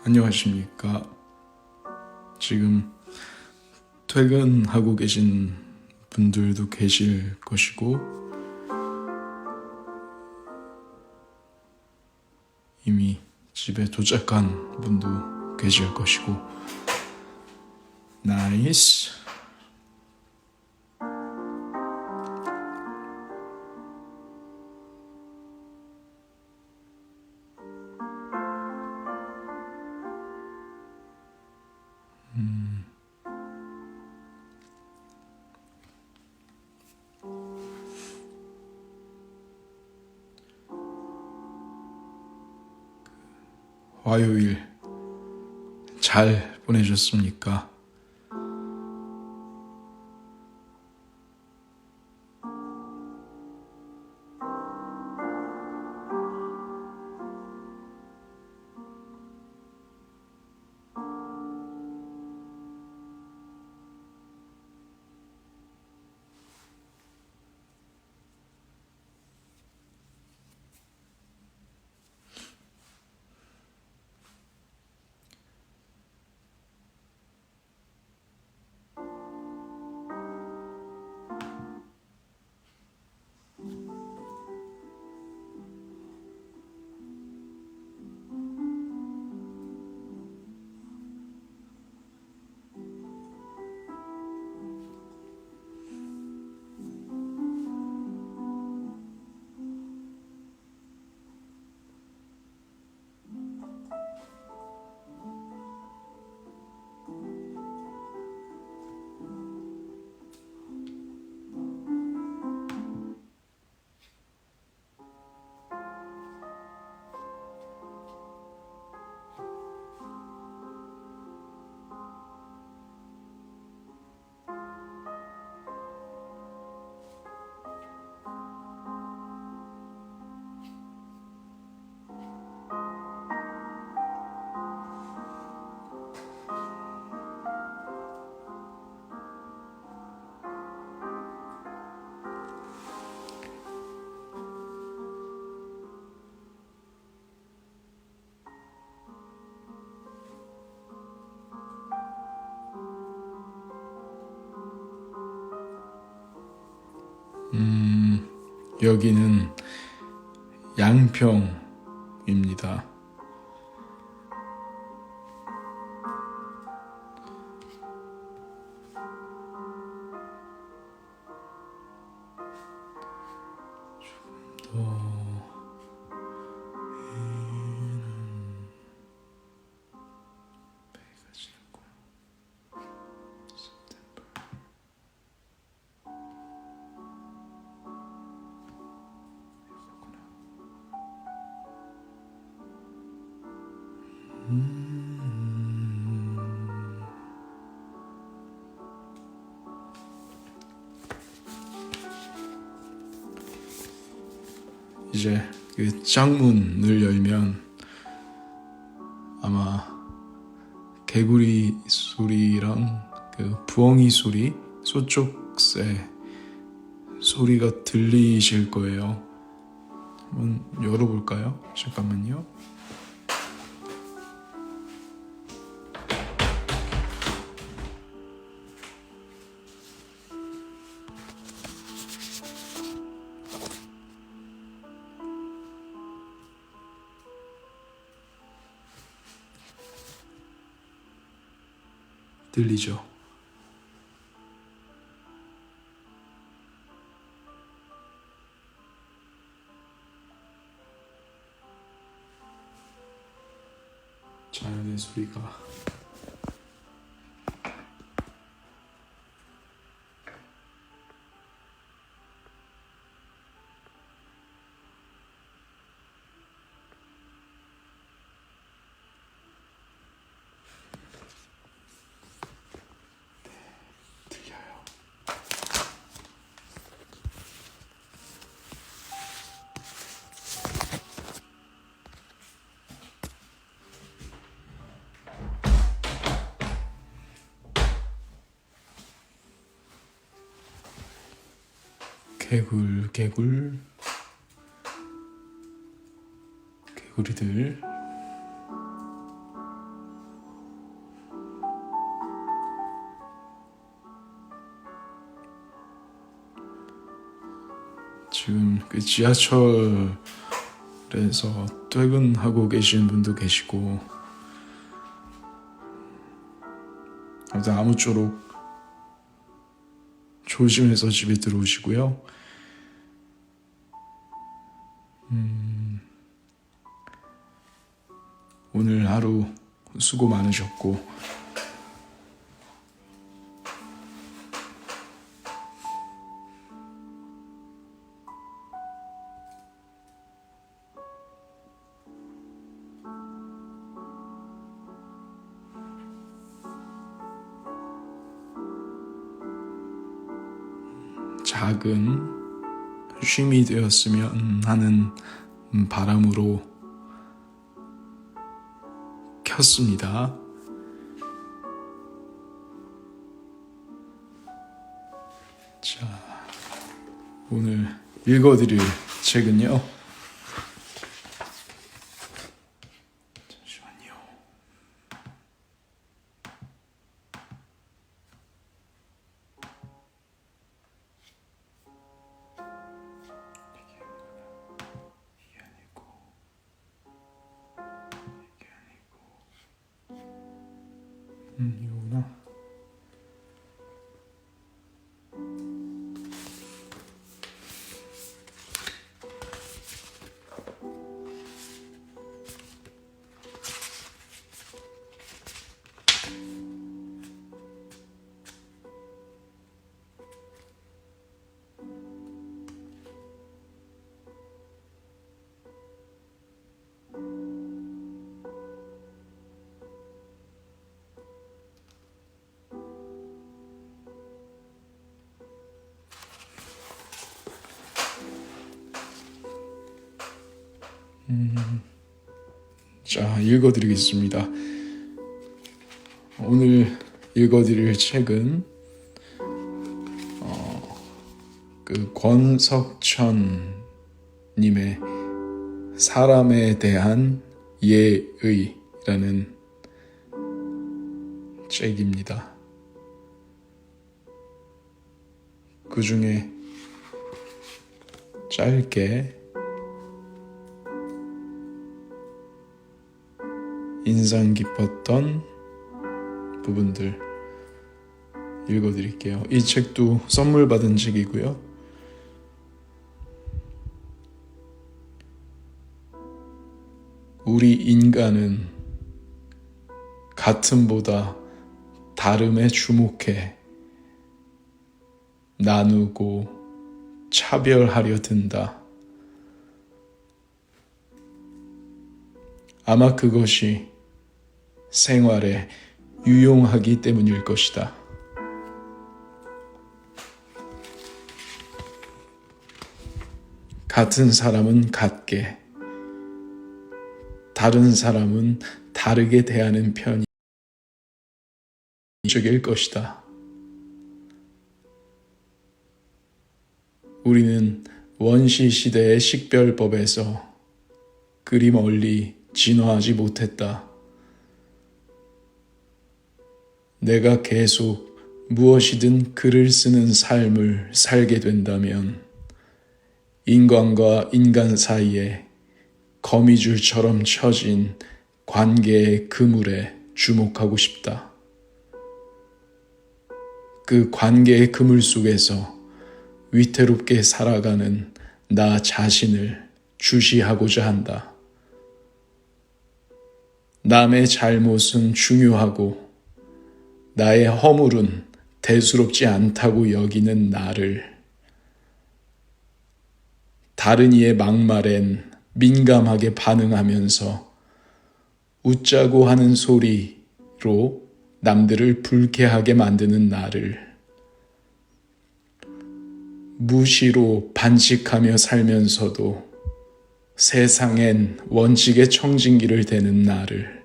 안녕하십니까. 지금 퇴근하고 계신 분들도 계실 것이고 이미 집에 도착한 분도 계실 것이고 나이스. 화요일 잘 보내셨습니까? 여기는 양평입니다. 이제 그 창문을 열면 아마 개구리 소리랑 그 부엉이 소리, 소쪽새 소리가 들리실 거예요. 한번 열어볼까요? 잠깐만요. 들리죠? 자연의 소리가 들려요. 개구리들 지하철에서 퇴근하고 계신 분도 계시고, 아무튼 아무쪼록 조심해서 집에 들어오시고요. 오늘 하루 수고 많으셨고, 작은 쉼이 되었으면 하는 바람으로 켰습니다. 자, 오늘 읽어드릴 책은요. 잠시만요. 이게 아니고 이거구나. 자, 읽어드리겠습니다. 오늘 읽어드릴 책은 권석천 님의 사람에 대한 예의라는 책입니다. 그 중에 짧게 인상 깊었던 부분들 읽어드릴게요. 이 책도 선물 받은 책이고요. 우리 인간은 같음보다 다름에 주목해 나누고 차별하려 든다. 아마 그것이 생활에 유용하기 때문일 것이다. 같은 사람은 같게, 다른 사람은 다르게 대하는 편이 이쪽일 것이다. 우리는 원시 시대의 식별법에서 그리 멀리 진화하지 못했다. 내가 계속 무엇이든 글을 쓰는 삶을 살게 된다면 인간과 인간 사이에 거미줄처럼 쳐진 관계의 그물에 주목하고 싶다. 그 관계의 그물 속에서 위태롭게 살아가는 나 자신을 주시하고자 한다. 남의 잘못은 중요하고 나의 허물은 대수롭지 않다고 여기는 나를 다른 이의 막말엔 민감하게 반응하면서 웃자고 하는 소리로 남들을 불쾌하게 만드는 나를 무시로 반칙하며 살면서도 세상엔 원칙의 청진기를 대는 나를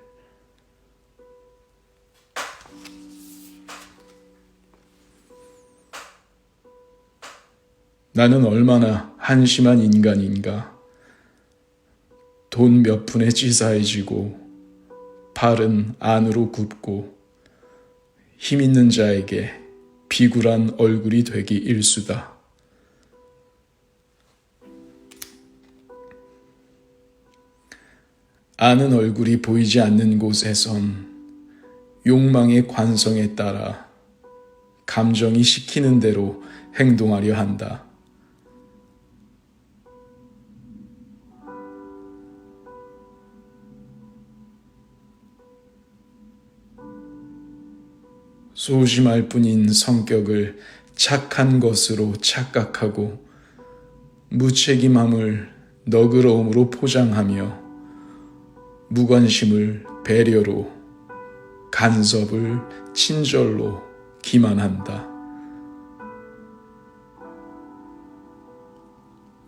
나는 얼마나 한심한 인간인가. 돈 몇 푼에 치사해지고 팔은 안으로 굽고 힘 있는 자에게 비굴한 얼굴이 되기 일수다. 아는 얼굴이 보이지 않는 곳에선 욕망의 관성에 따라 감정이 시키는 대로 행동하려 한다. 소심할 뿐인 성격을 착한 것으로 착각하고 무책임함을 너그러움으로 포장하며 무관심을 배려로, 간섭을 친절로 기만한다.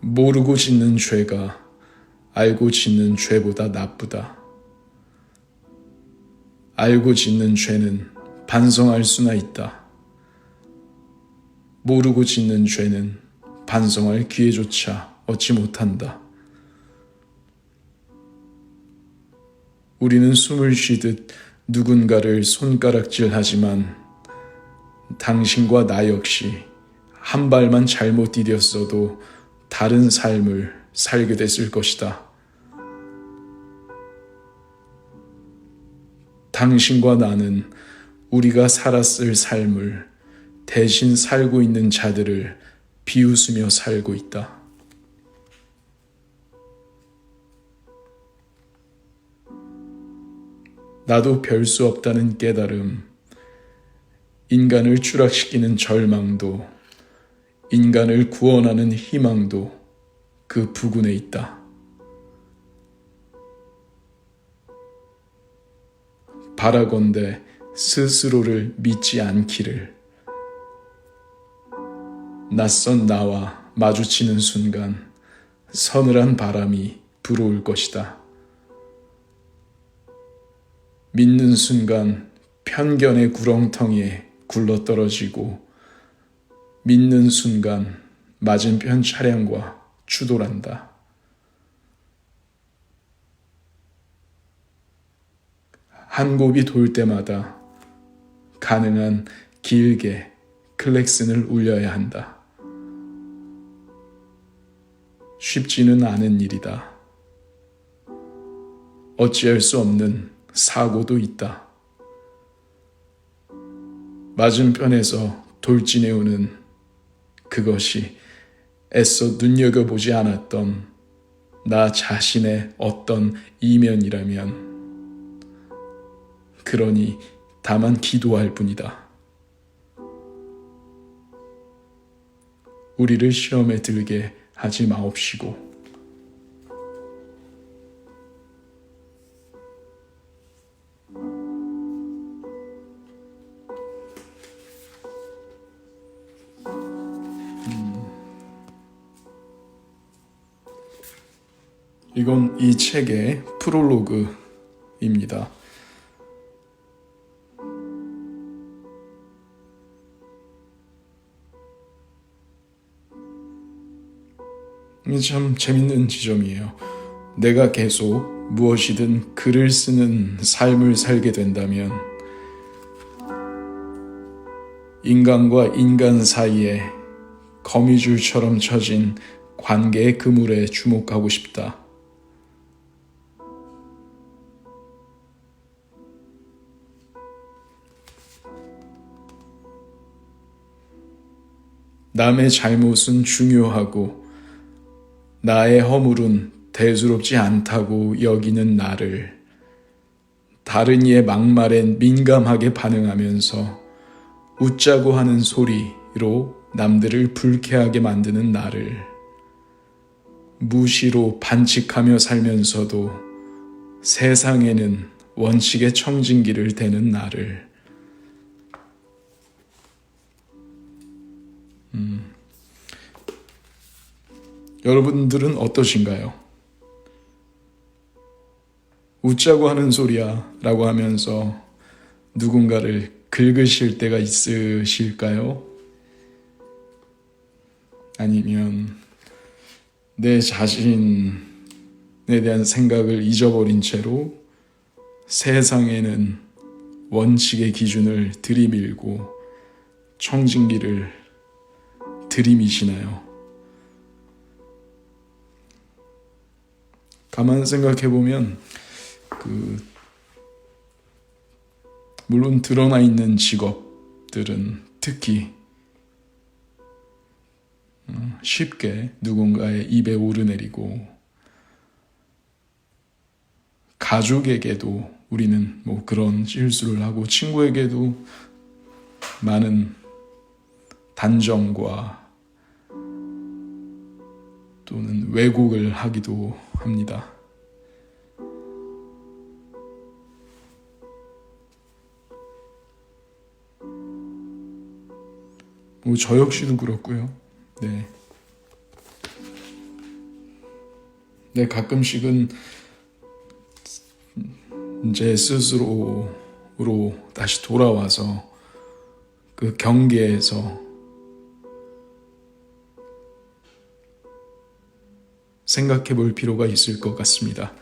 모르고 짓는 죄가 알고 짓는 죄보다 나쁘다. 알고 짓는 죄는 반성할 수나 있다. 모르고 짓는 죄는 반성할 기회조차 얻지 못한다. 우리는 숨을 쉬듯 누군가를 손가락질하지만 당신과 나 역시 한 발만 잘못 디뎠어도 다른 삶을 살게 됐을 것이다. 당신과 나는 우리가 살았을 삶을 대신 살고 있는 자들을 비웃으며 살고 있다. 나도 별 수 없다는 깨달음, 인간을 추락시키는 절망도, 인간을 구원하는 희망도 그 부근에 있다. 바라건대 스스로를 믿지 않기를. 낯선 나와 마주치는 순간 서늘한 바람이 불어올 것이다. 믿는 순간 편견의 구렁텅이에 굴러떨어지고 믿는 순간 맞은편 차량과 추돌한다. 한 곱이 돌 때마다 가능한 길게 클렉슨을 울려야 한다. 쉽지는 않은 일이다. 어찌할 수 없는 사고도 있다. 맞은편에서 돌진해오는 그것이 애써 눈여겨보지 않았던 나 자신의 어떤 이면이라면, 그러니 다만 기도할 뿐이다. 우리를 시험에 들게 하지 마옵시고. 이건 이 책의 프롤로그입니다. 이게 참 재밌는 지점이에요. 내가 계속 무엇이든 글을 쓰는 삶을 살게 된다면 인간과 인간 사이에 거미줄처럼 쳐진 관계의 그물에 주목하고 싶다. 남의 잘못은 중요하고 나의 허물은 대수롭지 않다고 여기는 나를, 다른 이의 막말에 민감하게 반응하면서 웃자고 하는 소리로 남들을 불쾌하게 만드는 나를, 무시로 반칙하며 살면서도 세상에는 원칙의 청진기를 대는 나를, 여러분들은 어떠신가요? 웃자고 하는 소리야 라고 하면서 누군가를 긁으실 때가 있으실까요? 아니면 내 자신에 대한 생각을 잊어버린 채로 세상에는 원칙의 기준을 들이밀고 청진기를 들이미시나요? 가만 생각해보면 물론 드러나 있는 직업들은 특히 쉽게 누군가의 입에 오르내리고, 가족에게도 우리는 뭐 그런 실수를 하고, 친구에게도 많은 단정과 또는 왜곡을 하기도 합니다. 뭐 저 역시도 그렇고요. 네, 가끔씩은 제 스스로로 다시 돌아와서 그 경계에서 생각해 볼 필요가 있을 것 같습니다.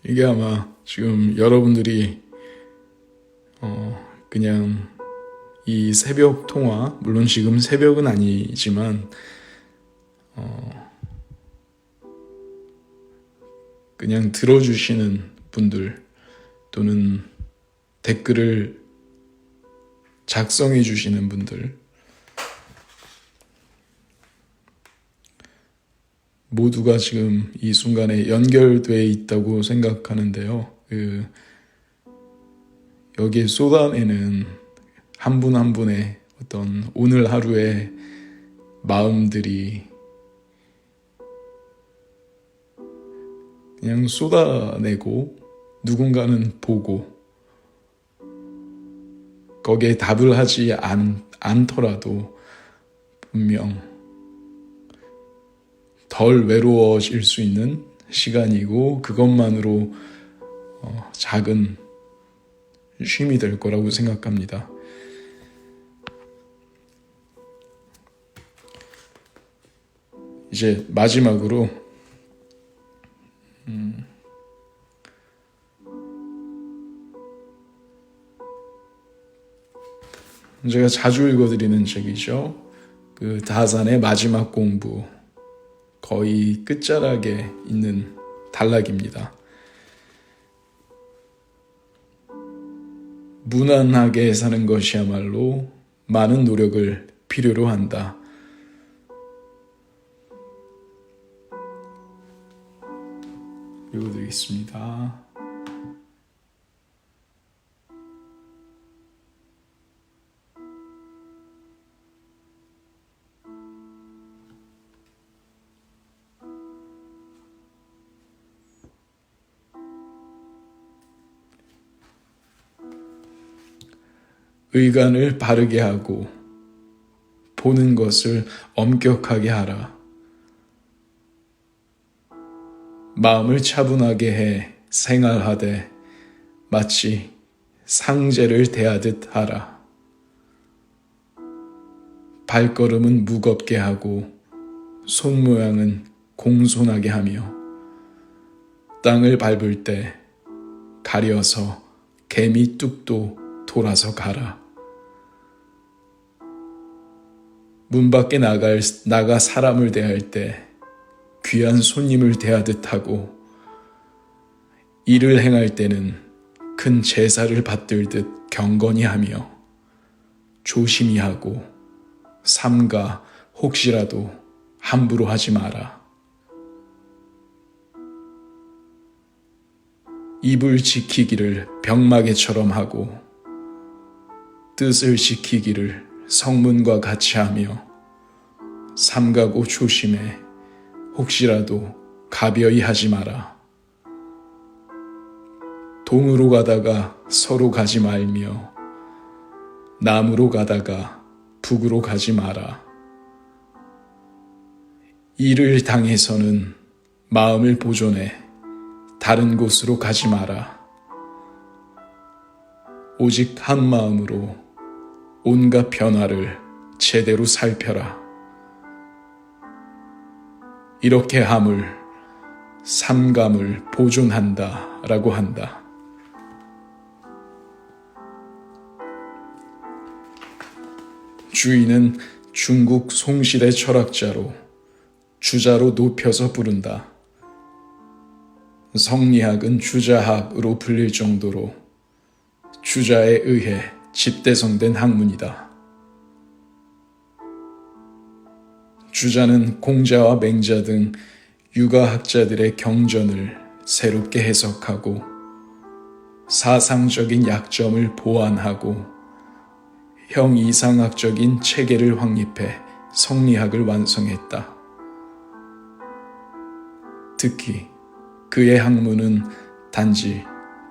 이게 아마 지금 여러분들이 그냥 이 새벽 통화, 물론 지금 새벽은 아니지만 그냥 들어주시는 분들 또는 댓글을 작성해 주시는 분들 모두가 지금 이 순간에 연결되어 있다고 생각하는데요. 여기에 쏟아내는 한 분 한 분의 어떤 오늘 하루의 마음들이 그냥 쏟아내고 누군가는 보고 거기에 답을 하지 않더라도 분명 덜 외로워질 수 있는 시간이고 그것만으로 작은 쉼이 될 거라고 생각합니다. 이제 마지막으로 제가 자주 읽어드리는 책이죠. 그 다산의 마지막 공부, 거의 끝자락에 있는 단락입니다. 무난하게 사는 것이야말로 많은 노력을 필요로 한다. 읽어드리겠습니다. 의간을 바르게 하고 보는 것을 엄격하게 하라. 마음을 차분하게 해 생활하되 마치 상제를 대하듯 하라. 발걸음은 무겁게 하고 손 모양은 공손하게 하며 땅을 밟을 때 가려서 개미 뚝도 돌아서 가라. 문 밖에 나가 사람을 대할 때 귀한 손님을 대하듯 하고 일을 행할 때는 큰 제사를 받들듯 경건히 하며 조심히 하고 삼가 혹시라도 함부로 하지 마라. 입을 지키기를 병마개처럼 하고 뜻을 지키기를 성문과 같이 하며 삼가고 조심해 혹시라도 가벼이 하지 마라. 동으로 가다가 서로 가지 말며 남으로 가다가 북으로 가지 마라. 일을 당해서는 마음을 보존해 다른 곳으로 가지 마라. 오직 한 마음으로 온갖 변화를 제대로 살펴라. 이렇게 함을 삼감을 보존한다 라고 한다. 주인은 중국 송실의 철학자로 주자로 높여서 부른다. 성리학은 주자학으로 불릴 정도로 주자에 의해 집대성된 학문이다. 주자는 공자와 맹자 등 유가학자들의 경전을 새롭게 해석하고 사상적인 약점을 보완하고 형이상학적인 체계를 확립해 성리학을 완성했다. 특히 그의 학문은 단지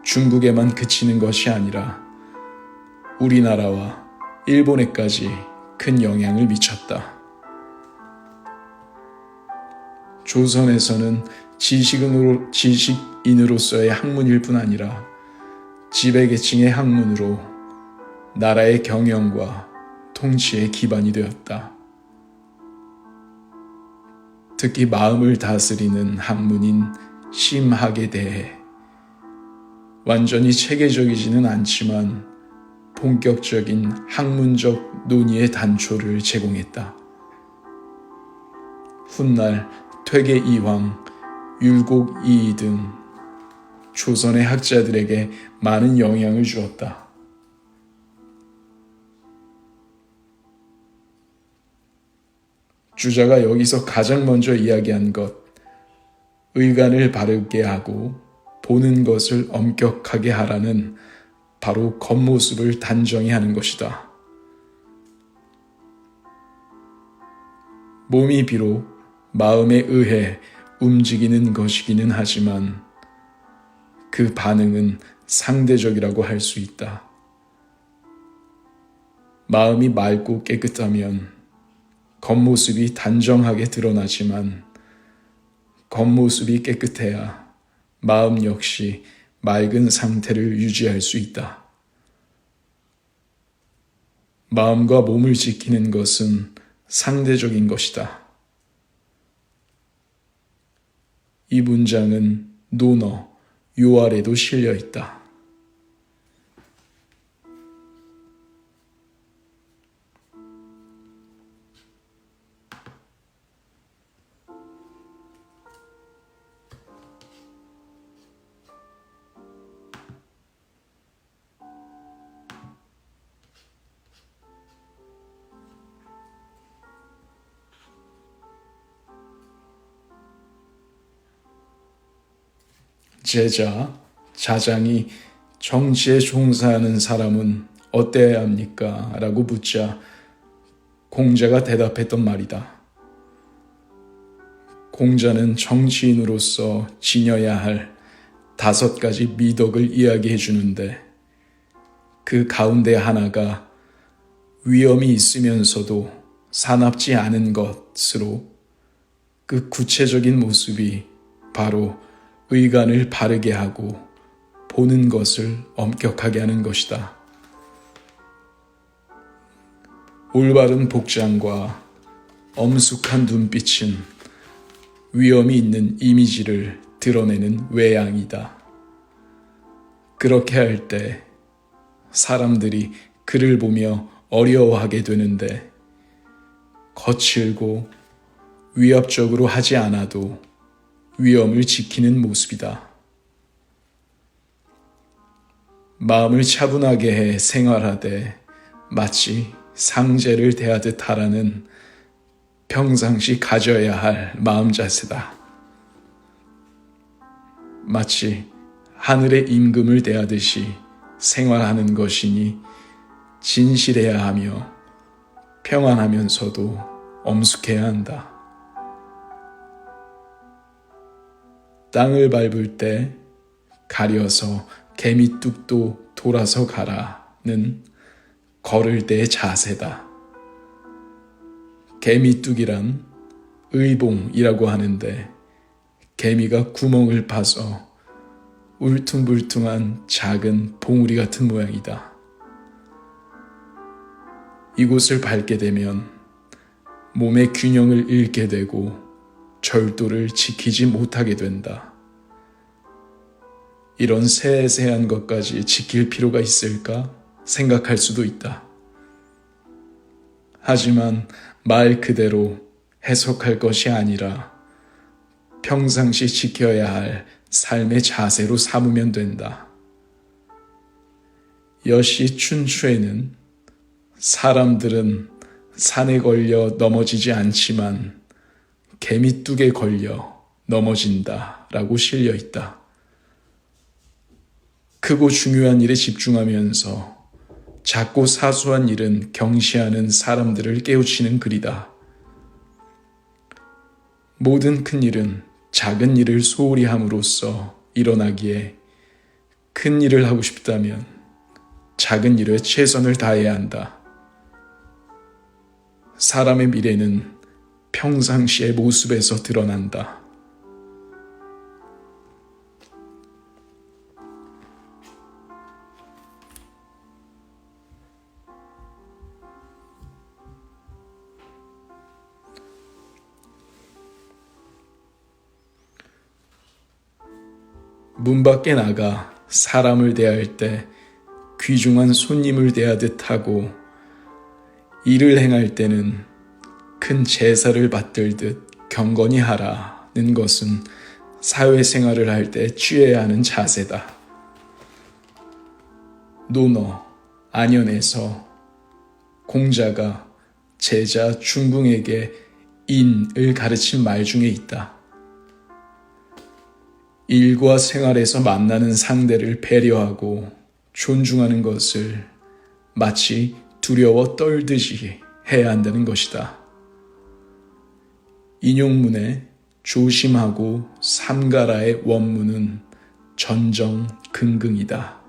중국에만 그치는 것이 아니라 우리나라와 일본에까지 큰 영향을 미쳤다. 조선에서는 지식인으로서의 학문일 뿐 아니라 지배계층의 학문으로 나라의 경영과 통치의 기반이 되었다. 특히 마음을 다스리는 학문인 심학에 대해 완전히 체계적이지는 않지만 본격적인 학문적 논의의 단초를 제공했다. 훗날 퇴계이황, 율곡이이 등 조선의 학자들에게 많은 영향을 주었다. 주자가 여기서 가장 먼저 이야기한 것, 의간을 바르게 하고 보는 것을 엄격하게 하라는 바로 겉모습을 단정히 하는 것이다. 몸이 비록 마음에 의해 움직이는 것이기는 하지만 그 반응은 상대적이라고 할 수 있다. 마음이 맑고 깨끗하면 겉모습이 단정하게 드러나지만 겉모습이 깨끗해야 마음 역시 맑은 상태를 유지할 수 있다. 마음과 몸을 지키는 것은 상대적인 것이다. 이 문장은 논어, 요알에도 실려 있다. 제자, 자장이 정치에 종사하는 사람은 어때야 합니까? 라고 묻자 공자가 대답했던 말이다. 공자는 정치인으로서 지녀야 할 5가지 미덕을 이야기해 주는데 그 가운데 하나가 위험이 있으면서도 사납지 않은 것으로 그 구체적인 모습이 바로 의간을 바르게 하고 보는 것을 엄격하게 하는 것이다. 올바른 복장과 엄숙한 눈빛은 위엄이 있는 이미지를 드러내는 외양이다. 그렇게 할 때 사람들이 그를 보며 어려워하게 되는데 거칠고 위압적으로 하지 않아도 위엄을 지키는 모습이다. 마음을 차분하게 해 생활하되 마치 상제를 대하듯 하라는 평상시 가져야 할 마음 자세다. 마치 하늘의 임금을 대하듯이 생활하는 것이니 진실해야 하며 평안하면서도 엄숙해야 한다. 땅을 밟을 때 가려서 개미뚝도 돌아서 가라는 걸을 때의 자세다. 개미뚝이란 의봉이라고 하는데 개미가 구멍을 파서 울퉁불퉁한 작은 봉우리 같은 모양이다. 이곳을 밟게 되면 몸의 균형을 잃게 되고 절도를 지키지 못하게 된다. 이런 세세한 것까지 지킬 필요가 있을까 생각할 수도 있다. 하지만 말 그대로 해석할 것이 아니라 평상시 지켜야 할 삶의 자세로 삼으면 된다. 여시 춘추에는 사람들은 산에 걸려 넘어지지 않지만 개미뚝에 걸려 넘어진다 라고 실려 있다. 크고 중요한 일에 집중하면서 작고 사소한 일은 경시하는 사람들을 깨우치는 글이다. 모든 큰 일은 작은 일을 소홀히 함으로써 일어나기에 큰 일을 하고 싶다면 작은 일에 최선을 다해야 한다. 사람의 미래는 평상시의 모습에서 드러난다. 문 밖에 나가 사람을 대할 때 귀중한 손님을 대하듯 하고 일을 행할 때는 큰 제사를 받들듯 경건히 하라는 것은 사회생활을 할 때 취해야 하는 자세다. 논어, 안연에서 공자가 제자 중궁에게 인을 가르친 말 중에 있다. 일과 생활에서 만나는 상대를 배려하고 존중하는 것을 마치 두려워 떨듯이 해야 한다는 것이다. 인용문의 조심하고 삼가라의 원문은 전정긍긍이다.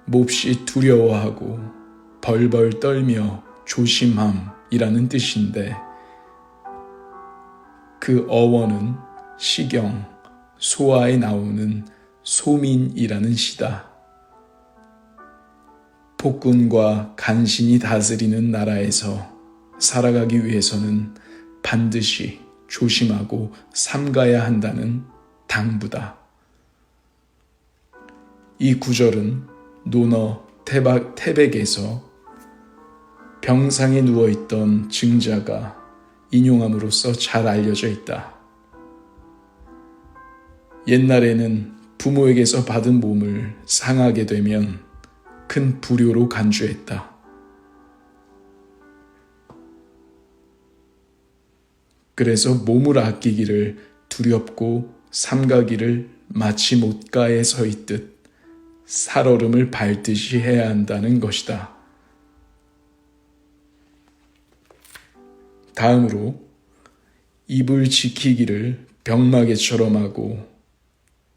몹시 두려워하고 벌벌 떨며 조심함이라는 뜻인데 그 어원은 시경, 소아에 나오는 소민이라는 시다. 폭군과 간신히 다스리는 나라에서 살아가기 위해서는 반드시 조심하고 삼가야 한다는 당부다. 이 구절은 논어 태백에서 병상에 누워있던 증자가 인용함으로써 잘 알려져 있다. 옛날에는 부모에게서 받은 몸을 상하게 되면 큰 불효로 간주했다. 그래서 몸을 아끼기를 두렵고 삼가기를 마치 못가에 서 있듯 살얼음을 밟듯이 해야 한다는 것이다. 다음으로 입을 지키기를 병마개처럼 하고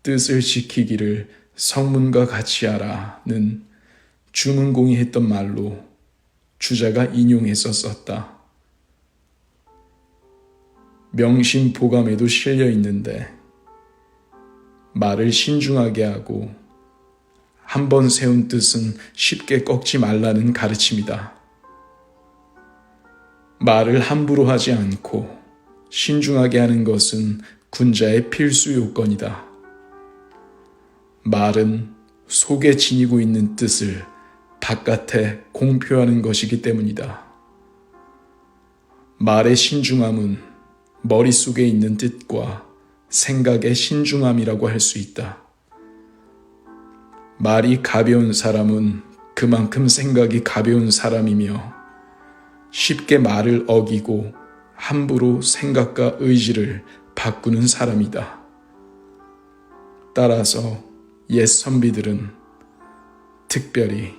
뜻을 지키기를 성문과 같이 하라는 주문공이 했던 말로 주자가 인용해서 썼다. 명심보감에도 실려 있는데 말을 신중하게 하고 한 번 세운 뜻은 쉽게 꺾지 말라는 가르침이다. 말을 함부로 하지 않고 신중하게 하는 것은 군자의 필수 요건이다. 말은 속에 지니고 있는 뜻을 바깥에 공표하는 것이기 때문이다. 말의 신중함은 머릿속에 있는 뜻과 생각의 신중함이라고 할 수 있다. 말이 가벼운 사람은 그만큼 생각이 가벼운 사람이며 쉽게 말을 어기고 함부로 생각과 의지를 바꾸는 사람이다. 따라서 옛 선비들은 특별히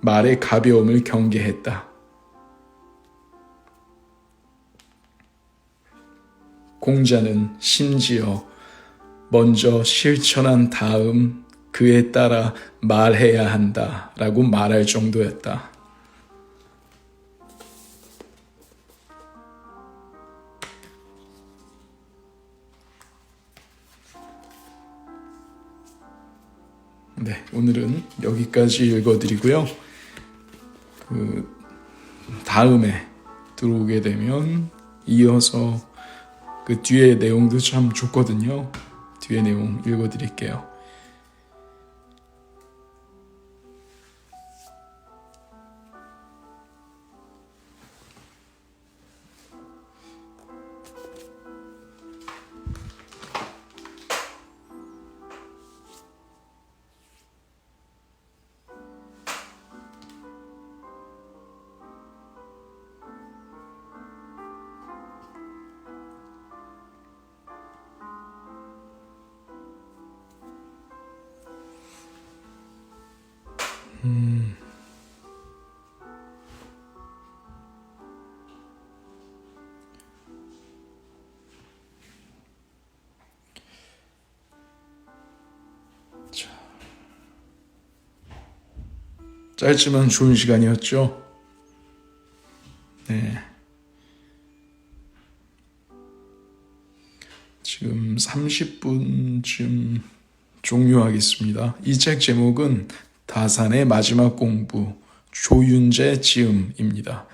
말의 가벼움을 경계했다. 공자는 심지어 먼저 실천한 다음 그에 따라 말해야 한다라고 말할 정도였다. 네, 오늘은 여기까지 읽어드리고요. 다음에 들어오게 되면 이어서 그 뒤에 내용도 참 좋거든요. 뒤에 내용 읽어드릴게요. 짧지만 좋은 시간이었죠. 네. 지금 30분쯤 종료하겠습니다. 이 책 제목은 다산의 마지막 공부, 조윤재 지음입니다.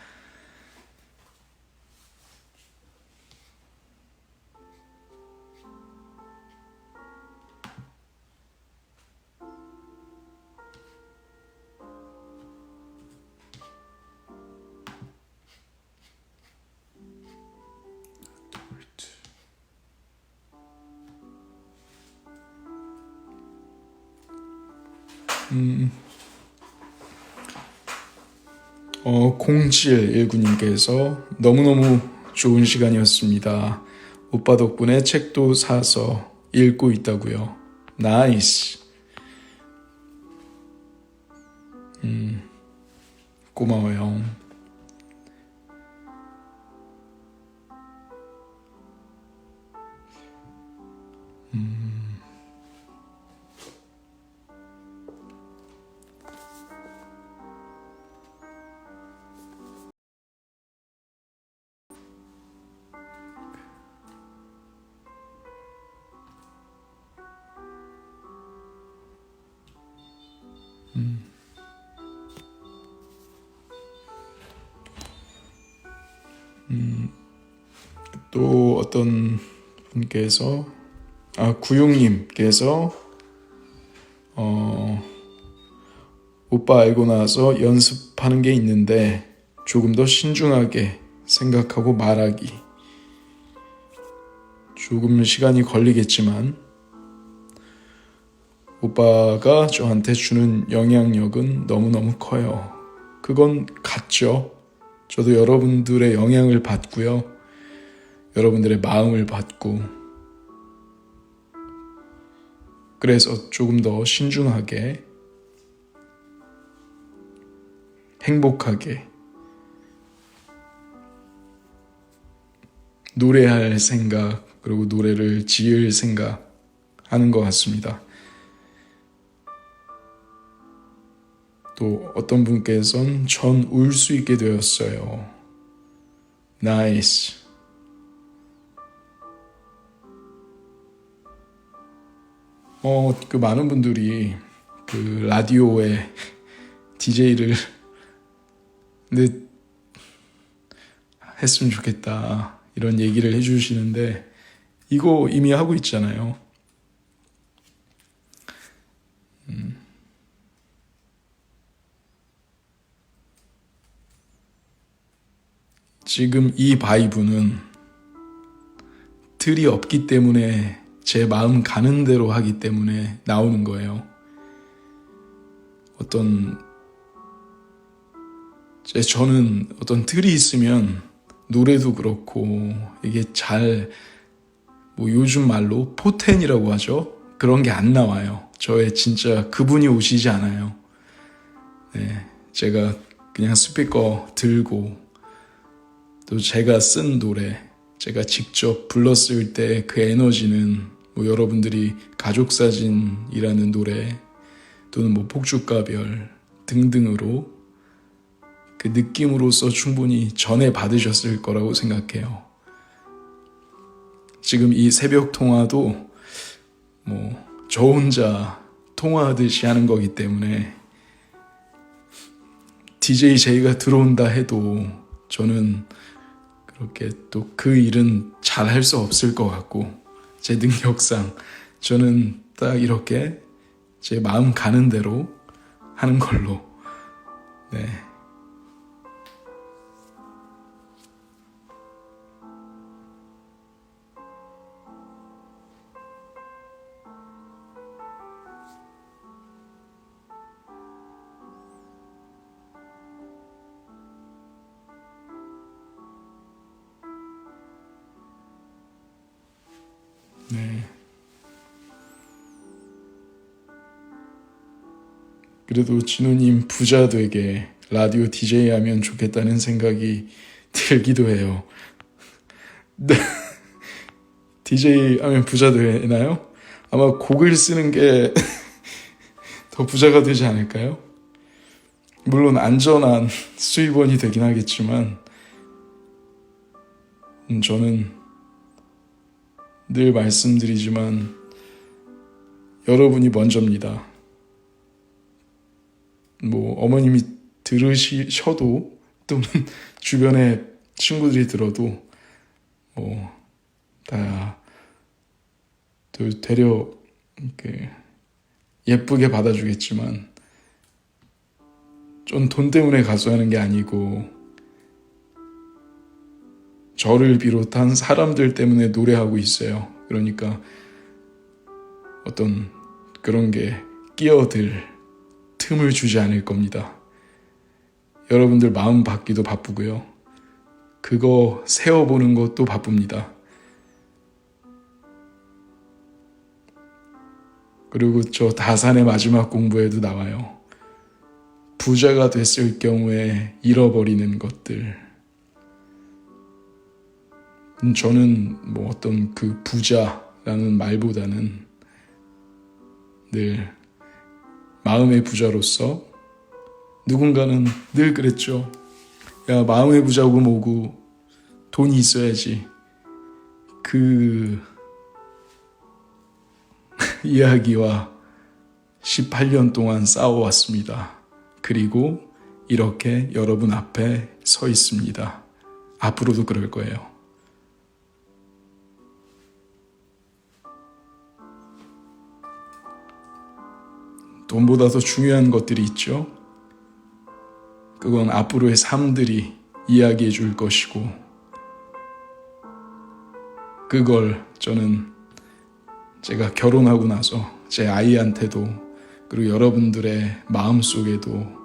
공칠19님께서 너무너무 좋은 시간이었습니다. 오빠 덕분에 책도 사서 읽고 있다고요. 나이스. 고마워요. 또 어떤 분께서 구용님께서 오빠 알고 나서 연습하는 게 있는데 조금 더 신중하게 생각하고 말하기. 조금 시간이 걸리겠지만 오빠가 저한테 주는 영향력은 너무너무 커요. 그건 같죠. 저도 여러분들의 영향을 받고요. 여러분들의 마음을 받고 그래서 조금 더 신중하게 행복하게 노래할 생각 그리고 노래를 지을 생각 하는 것 같습니다. 또 어떤 분께서는 전 울 수 있게 되었어요. 나이스. 그 많은 분들이 그 라디오에 DJ를 했으면 좋겠다 이런 얘기를 해주시는데 이거 이미 하고 있잖아요. 지금 이 바이브는 틀이 없기 때문에 제 마음 가는 대로 하기 때문에 나오는 거예요. 저는 어떤 틀이 있으면 노래도 그렇고 이게 요즘 말로 포텐이라고 하죠. 그런 게 안 나와요. 저의 진짜 그분이 오시지 않아요. 네, 제가 그냥 스피커 들고 또 제가 쓴 노래, 제가 직접 불렀을 때 그 에너지는 여러분들이 가족사진이라는 노래 또는 폭죽가별 등등으로 그 느낌으로서 충분히 전해 받으셨을 거라고 생각해요. 지금 이 새벽 통화도 저 혼자 통화하듯이 하는 거기 때문에 DJ 제이가 들어온다 해도 저는 그렇게 또 그 일은 잘 할 수 없을 것 같고 제 능력상 저는 딱 이렇게 제 마음 가는 대로 하는 걸로 네. 네. 그래도 진우님 부자 되게 라디오 DJ 하면 좋겠다는 생각이 들기도 해요. 네. DJ 하면 부자 되나요? 아마 곡을 쓰는 게 더 부자가 되지 않을까요? 물론 안전한 수입원이 되긴 하겠지만 저는 늘 말씀드리지만 여러분이 먼저입니다. 어머님이 들으셔도 또는 주변에 친구들이 들어도 다 되려 예쁘게 받아주겠지만 전 돈 때문에 가수하는 게 아니고 저를 비롯한 사람들 때문에 노래하고 있어요. 그러니까 어떤 그런 게 끼어들 틈을 주지 않을 겁니다. 여러분들 마음 받기도 바쁘고요. 그거 세워보는 것도 바쁩니다. 그리고 저 다산의 마지막 공부에도 나와요. 부자가 됐을 경우에 잃어버리는 것들. 저는 어떤 그 부자라는 말보다는 늘 마음의 부자로서 누군가는 늘 그랬죠. 야, 마음의 부자고 뭐고 돈이 있어야지. 그 이야기와 18년 동안 싸워왔습니다. 그리고 이렇게 여러분 앞에 서 있습니다. 앞으로도 그럴 거예요. 돈보다 더 중요한 것들이 있죠. 그건 앞으로의 삶들이 이야기해 줄 것이고 그걸 저는 제가 결혼하고 나서 제 아이한테도 그리고 여러분들의 마음속에도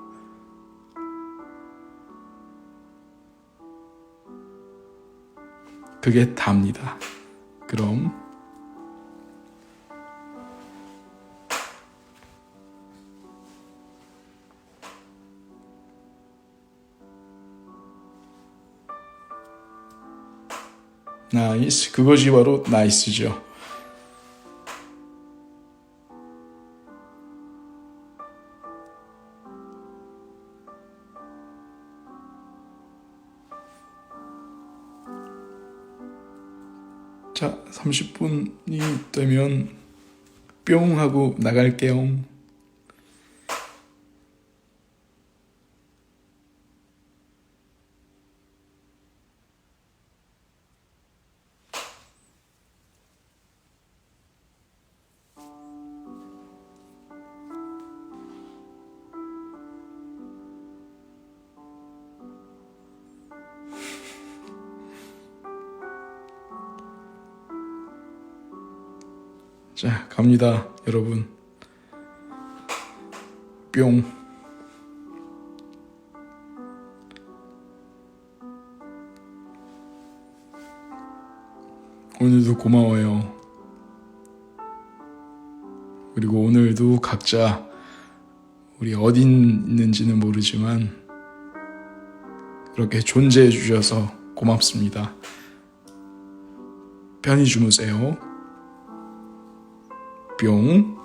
그게 답니다. 그럼 나이스, 그것이 바로 나이스죠. 자, 30분이 되면 뿅 하고 나갈게요. 자, 갑니다, 여러분. 뿅. 오늘도 고마워요. 그리고 오늘도 각자 우리 어디 있는지는 모르지만 그렇게 존재해 주셔서 고맙습니다. 편히 주무세요. 뿅.